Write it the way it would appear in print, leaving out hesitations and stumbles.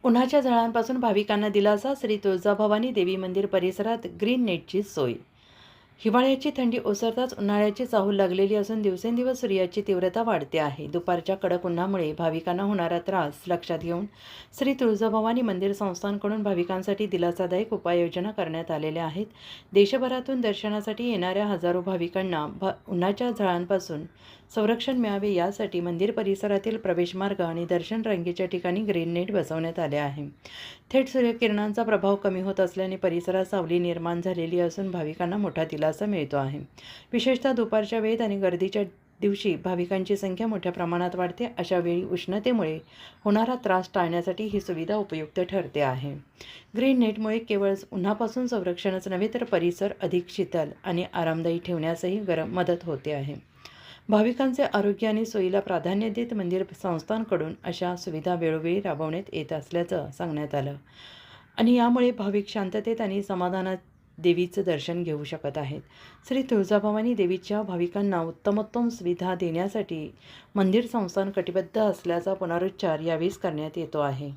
उन्हाच्या झळांपासून भाविकांना दिलासा. श्री तुळजाभवानी देवी मंदिर परिसरात ग्रीन नेटची सोय. हिवाळ्याची थंडी ओसरताच उन्हाळ्याची चाहूल लागलेली असून दिवसेंदिवस सूर्याची तीव्रता वाढते आहे. दुपारच्या कडक उन्हामुळे भाविकांना होणारा त्रास लक्षात घेऊन श्री तुळजाभवानी मंदिर संस्थानकडून भाविकांसाठी दिलासादायक उपाययोजना करण्यात आलेल्या आहेत. देशभरातून दर्शनासाठी येणाऱ्या हजारो भाविकांना उन्हाच्या झळांपासून संरक्षण मिळावे यासाठी मंदिर परिसरातील प्रवेशमार्ग आणि दर्शन रांगेच्या ठिकाणी ग्रीन नेट बसवण्यात आले आहे. थेट सूर्यकिरणांचा प्रभाव कमी होत असल्याने परिसरात सावली निर्माण झालेली असून भाविकांना मोठा दिलासा मिळतो आहे. विशेषतः दुपारच्या वेळेत आणि गर्दीच्या दिवशी भाविकांची संख्या मोठ्या प्रमाणात वाढते. अशा वेळी उष्णतेमुळे होणारा त्रास टाळण्यासाठी ही सुविधा उपयुक्त ठरते आहे. ग्रीन नेटमुळे केवळ उन्हापासून संरक्षणच नव्हे तर परिसर अधिक शीतल आणि आरामदायी ठेवण्यासही मदत होते आहे. भाविकांचे आरोग्य आणि सोयीला प्राधान्य देत मंदिर संस्थांकडून अशा सुविधा वेळोवेळी राबवण्यात येत असल्याचं सांगण्यात आलं आणि यामुळे भाविक शांततेत आणि समाधानात देवीचं दर्शन घेऊ शकत आहेत. श्री तुळजाभवानी देवीच्या भाविकांना उत्तमोत्तम सुविधा देण्यासाठी मंदिर संस्थान कटिबद्ध असल्याचा पुनरुच्चार यावेळी करण्यात येतो आहे.